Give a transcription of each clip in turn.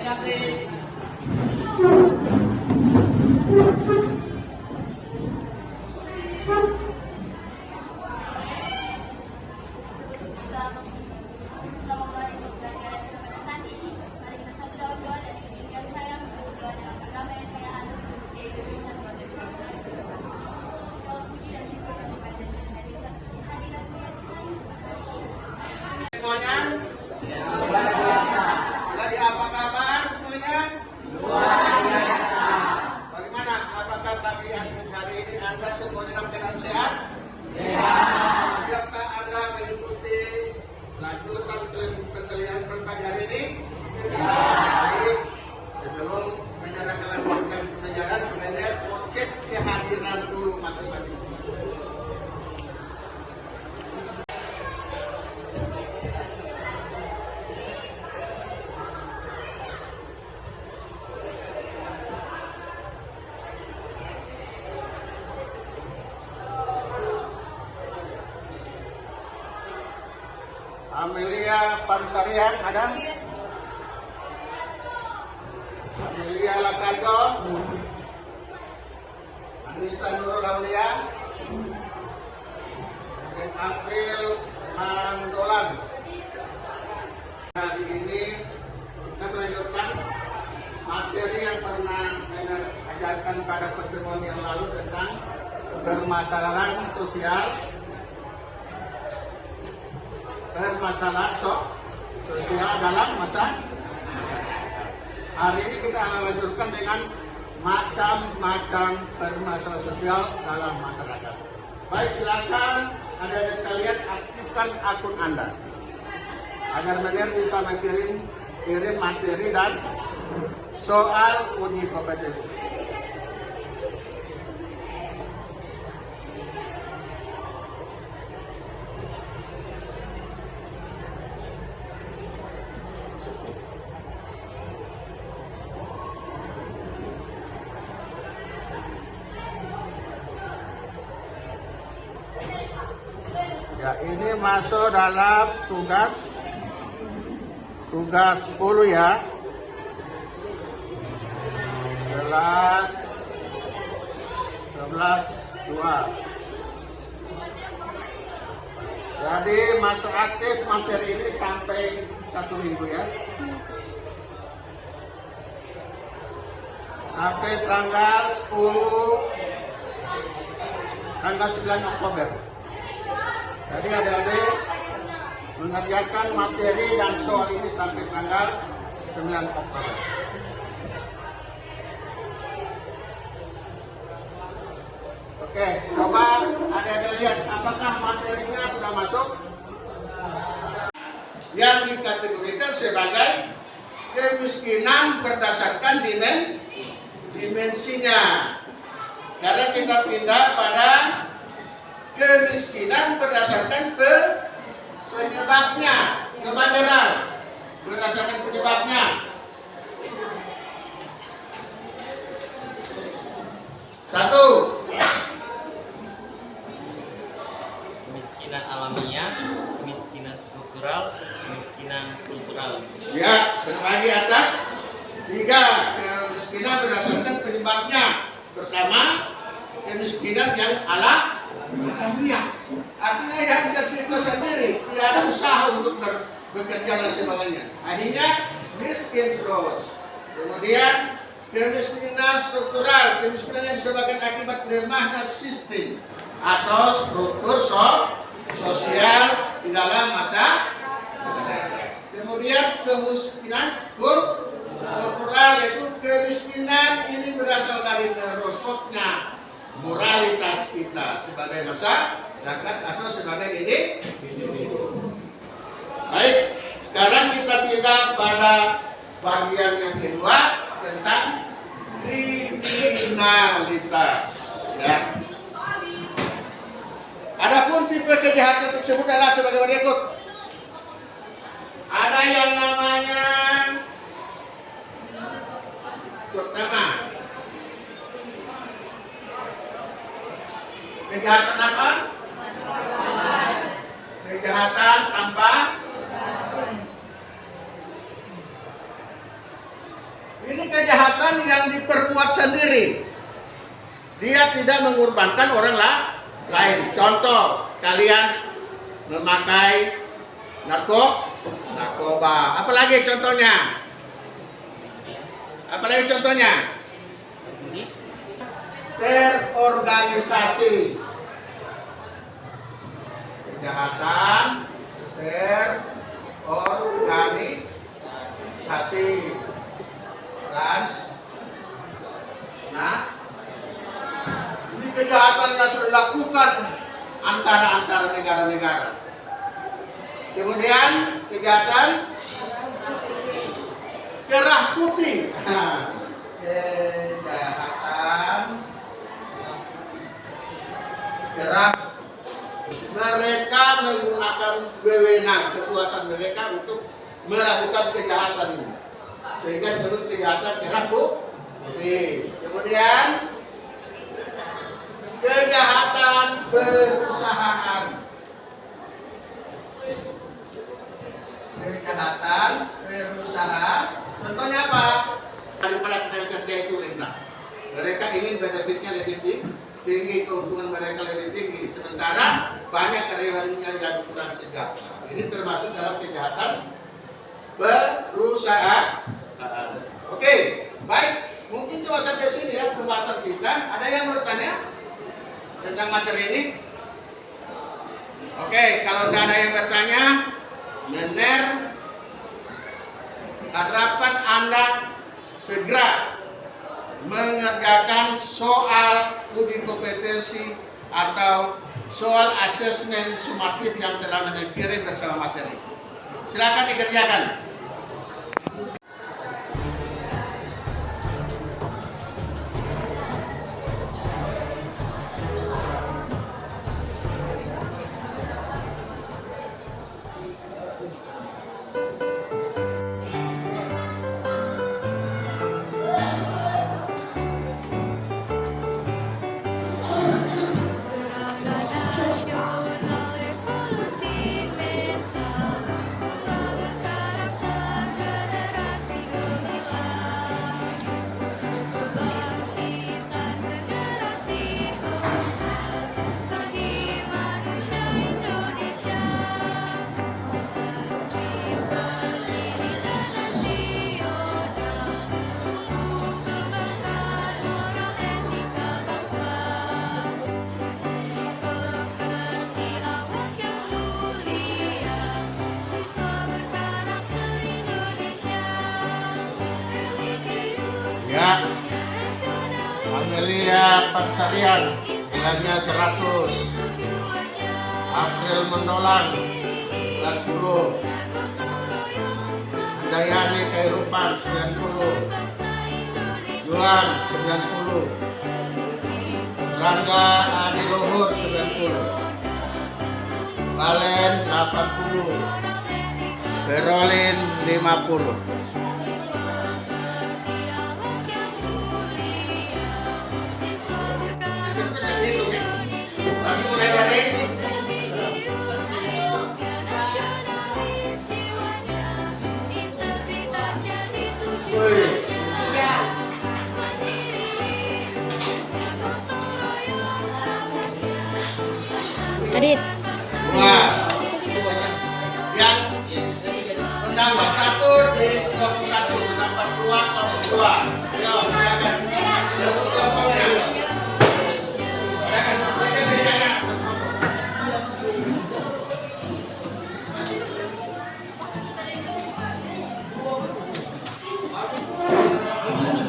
Semuanya, jadi apa kabar semuanya? Luar biasa. Bagaimana? Apakah pagi hari ini Anda semua dalam keadaan sehat? Sehat. Siapkah Anda mengikuti lanjutan perkuliahan pagi hari ini? Sehat. Sebelum menyerahkan lanjutan pembelajaran, sebenarnya mau cek kehadiran dulu masing-masing. Amelia Pansarian ada? Amelia Lakajo, Anissa Nurul Aulia, dan April Mandolan. Hari ini kita melanjutkan materi yang pernah saya ajarkan pada pertemuan yang lalu tentang permasalahan sosial. Masalah sosial dalam masa. Hari ini kita akan lanjutkan dengan macam-macam permasalahan sosial dalam masyarakat. Baik, silakan adik-adik sekalian aktifkan akun Anda agar Mener bisa kirim materi dan soal uji kompetensi. Ya, ini masuk dalam tugas 10 ya. 11 2. Jadi masuk aktif materi ini sampai 1 minggu ya. Sampai tanggal 9 Oktober. Jadi adik-adik mengerjakan materi dan soal ini sampai tanggal 9 Oktober. Oke, coba adik-adik lihat apakah materinya sudah masuk. Yang dikategorikan sebagai kemiskinan berdasarkan dimensinya. Karena kita pindah pada kemiskinan berdasarkan penyebabnya, kebanderan berdasarkan penyebabnya. Satu, kemiskinan alamiah, kemiskinan struktural, kemiskinan kultural. Ya, terbagi atas 3 kemiskinan berdasarkan penyebabnya. Pertama, kemiskinan yang alamiah, artinya yang tercipta sendiri, tidak ada usaha untuk bekerja dan sebagainya. Akhirnya miskin terus. Kemudian kemiskinan struktural, kemiskinan yang disebabkan akibat lemahnya sistem atau struktur sosial di dalam masyarakat. Kemudian kemiskinan kultural, yaitu kemiskinan ini berasal dari merosotnya moralitas kita sebagai masyarakat atau sebagai individu. Baik, sekarang kita pindah pada bagian yang kedua tentang kriminalitas. Ya. Adapun tipe kejahatan tersebut adalah sebagai berikut. Ada yang namanya pertama, kejahatan apa? Kejahatan tanpa Ini kejahatan yang diperbuat sendiri. Dia tidak mengorbankan orang lain. Contoh, kalian memakai narkoba. Apalagi contohnya? Apalagi contohnya? Terorganisasi. Kejahatan terorganisasi. Nah, ini kejahatan yang sudah dilakukan antara negara-negara. Kemudian kejahatan kerah putih. Kejahatan kerah. Mereka menggunakan wewenang kekuasaan mereka untuk melakukan kejahatan ini, sehingga disebut kejahatan kerah putih. Kemudian kejahatan perusahaan. Kejahatan perusahaan. Contohnya apa? Daripada kerja itu rendah. Mereka ingin benefitnya lebih tinggi, keuntungan mereka lebih tinggi. Sementara banyak karyawannya yang kurang sejahtera. Ini termasuk dalam kejahatan perusahaan. Oke, baik. Mungkin cuma sampai sini ya pembahasan kita. Ada yang bertanya tentang materi ini? Oke, kalau tidak ada yang bertanya, Mener, harapan Anda segera mengerjakan soal uji kompetensi atau soal asesmen sumatif yang telah dikirim bersama materi. Silakan dikerjakan. Ya, Amelia Pansarian nilainya 100. April Mendolang 40. Dayani Kairupan 90. Juan 90. Rangga Adi Luhur 90. Valen 80. Berolin 50. Tapi mulai dari Adit. Wah, yang menambah 1 di kelompok 1, menambah 2 kelompok 2. Ayo, silakan. Untuk kelompoknya. Silakan, bedanya.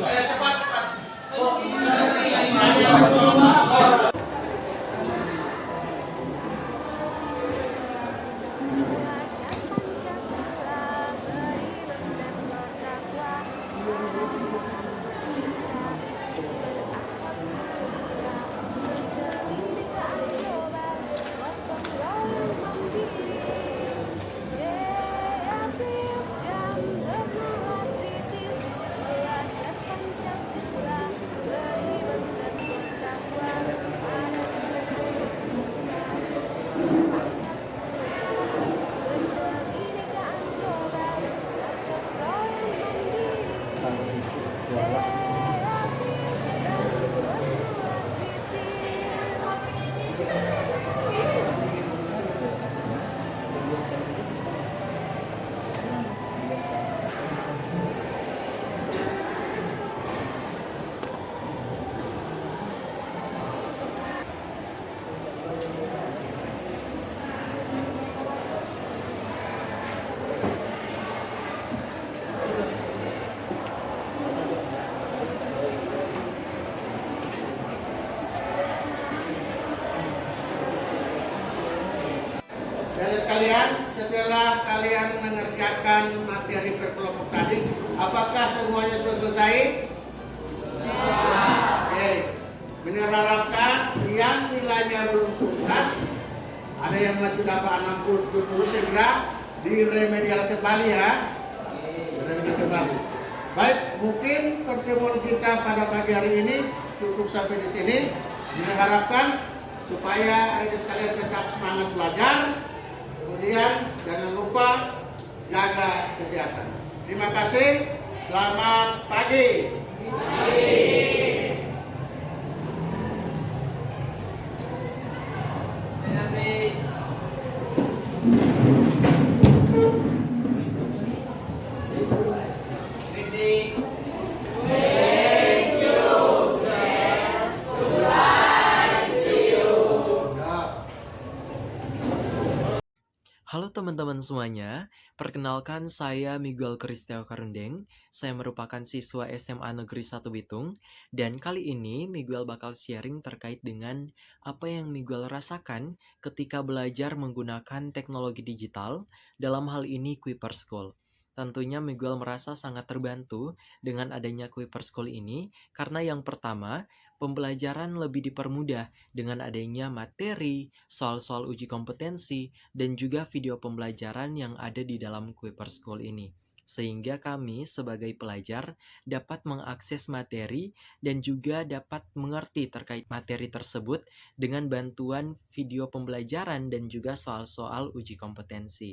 Ayo cepat. Dari sekalian, setelah kalian mengerjakan materi berkelompok tadi, apakah semuanya sudah selesai? Oke. Menerapkan yang nilainya belum tuntas, ada yang masih dapat 60 segera diremedial kembali ya. Diremedial kembali. Baik, mungkin pertemuan kita pada pagi hari ini cukup sampai di sini. Diharapkan supaya adik sekalian tetap semangat belajar. Kemudian jangan lupa jaga kesehatan. Terima kasih. Selamat pagi. Halo teman-teman semuanya, perkenalkan saya Miguel Kristeo Karundeng. Saya merupakan siswa SMA Negeri 1 Bitung, dan kali ini Miguel bakal sharing terkait dengan apa yang Miguel rasakan ketika belajar menggunakan teknologi digital, dalam hal ini Kuiper School. Tentunya Miguel merasa sangat terbantu dengan adanya Kuiper School ini, karena yang pertama, pembelajaran lebih dipermudah dengan adanya materi, soal-soal uji kompetensi, dan juga video pembelajaran yang ada di dalam Kuiper School ini. Sehingga kami sebagai pelajar dapat mengakses materi dan juga dapat mengerti terkait materi tersebut dengan bantuan video pembelajaran dan juga soal-soal uji kompetensi.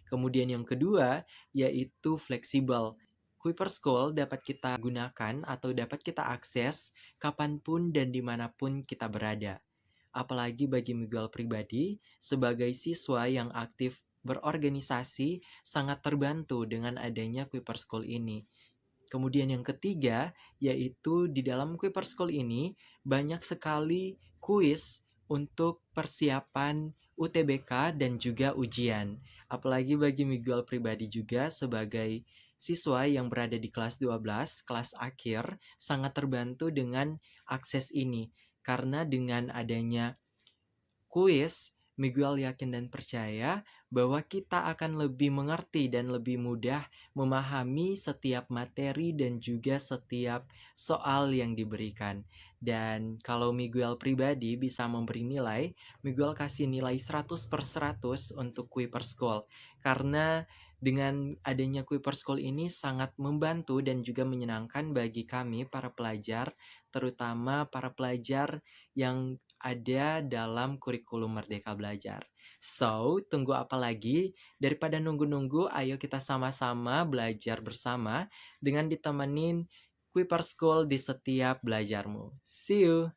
Kemudian yang kedua yaitu fleksibel. Kuiper School dapat kita gunakan atau dapat kita akses kapanpun dan dimanapun kita berada. Apalagi bagi Miguel pribadi, sebagai siswa yang aktif berorganisasi, sangat terbantu dengan adanya Kuiper School ini. Kemudian yang ketiga, yaitu di dalam Kuiper School ini, banyak sekali kuis untuk persiapan UTBK dan juga ujian. Apalagi bagi Miguel pribadi juga sebagai siswa yang berada di kelas 12, kelas akhir, sangat terbantu dengan akses ini. Karena dengan adanya kuis, Miguel yakin dan percaya bahwa kita akan lebih mengerti dan lebih mudah memahami setiap materi dan juga setiap soal yang diberikan. Dan kalau Miguel pribadi bisa memberi nilai, Miguel kasih nilai 100/100 untuk Kuiper School. Karena dengan adanya Kuiper School ini sangat membantu dan juga menyenangkan bagi kami para pelajar, terutama para pelajar yang ada dalam kurikulum Merdeka Belajar. So, tunggu apa lagi? Daripada nunggu-nunggu, ayo kita sama-sama belajar bersama dengan ditemenin Kuiper School di setiap belajarmu. See you!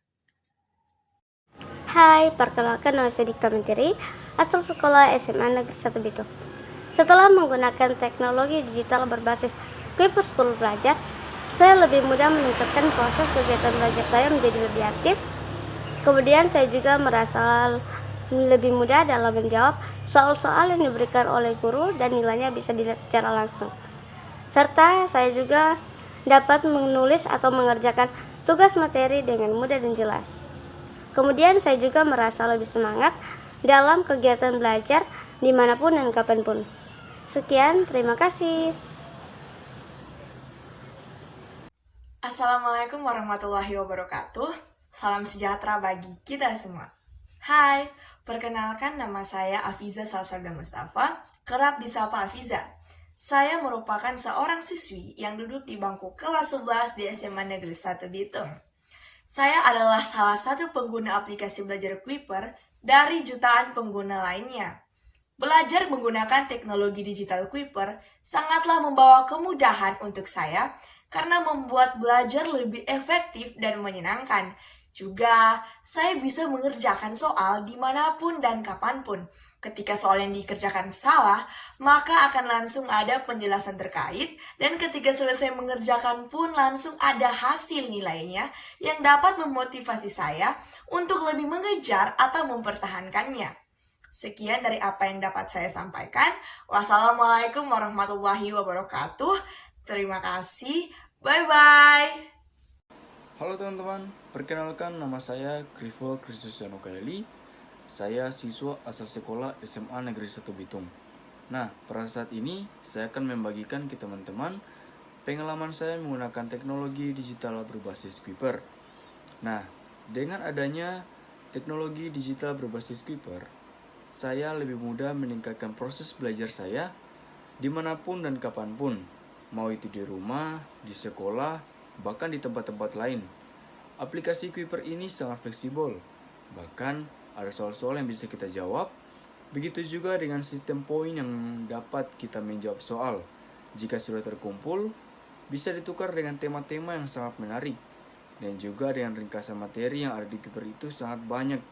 Hai, perkenalkan nama saya Dika Menteri, asal sekolah SMA Negeri 1 Bitung. Setelah menggunakan teknologi digital berbasis Kuiper School Belajar, saya lebih mudah meningkatkan proses kegiatan belajar saya menjadi lebih aktif. Kemudian saya juga merasa lebih mudah dalam menjawab soal-soal yang diberikan oleh guru dan nilainya bisa dilihat secara langsung. Serta saya juga dapat menulis atau mengerjakan tugas materi dengan mudah dan jelas. Kemudian saya juga merasa lebih semangat dalam kegiatan belajar dimanapun dan kapanpun. Sekian, terima kasih. Assalamualaikum warahmatullahi wabarakatuh. Salam sejahtera bagi kita semua. Hai, perkenalkan nama saya Afiza Salsaga Mustafa, kerap disapa Afiza. Saya merupakan seorang siswi yang duduk di bangku kelas 11 di SMA Negeri 1 Bitung. Saya adalah salah satu pengguna aplikasi belajar Kuiper dari jutaan pengguna lainnya. Belajar menggunakan teknologi digital Kuiper sangatlah membawa kemudahan untuk saya karena membuat belajar lebih efektif dan menyenangkan. Juga, saya bisa mengerjakan soal dimanapun dan kapanpun. Ketika soal yang dikerjakan salah, maka akan langsung ada penjelasan terkait, dan ketika selesai mengerjakan pun langsung ada hasil nilainya yang dapat memotivasi saya untuk lebih mengejar atau mempertahankannya. Sekian dari apa yang dapat saya sampaikan. Wassalamualaikum warahmatullahi wabarakatuh. Terima kasih. Bye-bye. Halo teman-teman, perkenalkan nama saya Grivo Kristusiano Kaeli. Saya siswa asal sekolah SMA Negeri 1 Bitung. Nah, pada saat ini saya akan membagikan ke teman-teman pengalaman saya menggunakan teknologi digital berbasis Kuiper. Nah, dengan adanya teknologi digital berbasis Kuiper, saya lebih mudah meningkatkan proses belajar saya dimanapun dan kapanpun, mau itu di rumah, di sekolah, bahkan di tempat-tempat lain. Aplikasi Kuiper ini sangat fleksibel, bahkan ada soal-soal yang bisa kita jawab. Begitu juga dengan sistem poin yang dapat kita menjawab soal. Jika sudah terkumpul, bisa ditukar dengan tema-tema yang sangat menarik. Dan juga dengan ringkasan materi yang ada di Kuiper itu sangat banyak.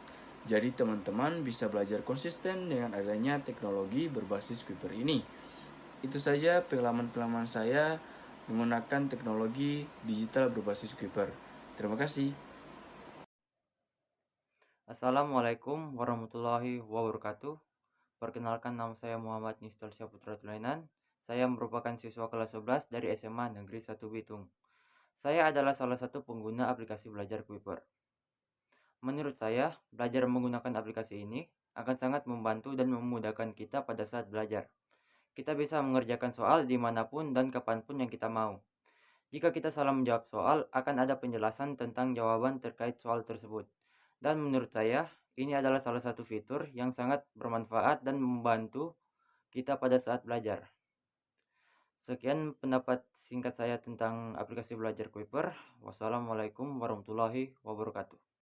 Jadi teman-teman bisa belajar konsisten dengan adanya teknologi berbasis Kuiper ini. Itu saja pengalaman-pengalaman saya menggunakan teknologi digital berbasis Kuiper. Terima kasih. Assalamualaikum warahmatullahi wabarakatuh. Perkenalkan, nama saya Muhammad Nistal Syaputra Tulainan. Saya merupakan siswa kelas 11 dari SMA Negeri 1 Bitung. Saya adalah salah satu pengguna aplikasi belajar Kuiper. Menurut saya, belajar menggunakan aplikasi ini akan sangat membantu dan memudahkan kita pada saat belajar. Kita bisa mengerjakan soal dimanapun dan kapanpun yang kita mau. Jika kita salah menjawab soal, akan ada penjelasan tentang jawaban terkait soal tersebut. Dan menurut saya, ini adalah salah satu fitur yang sangat bermanfaat dan membantu kita pada saat belajar. Sekian pendapat singkat saya tentang aplikasi belajar Kuiper. Wassalamualaikum warahmatullahi wabarakatuh.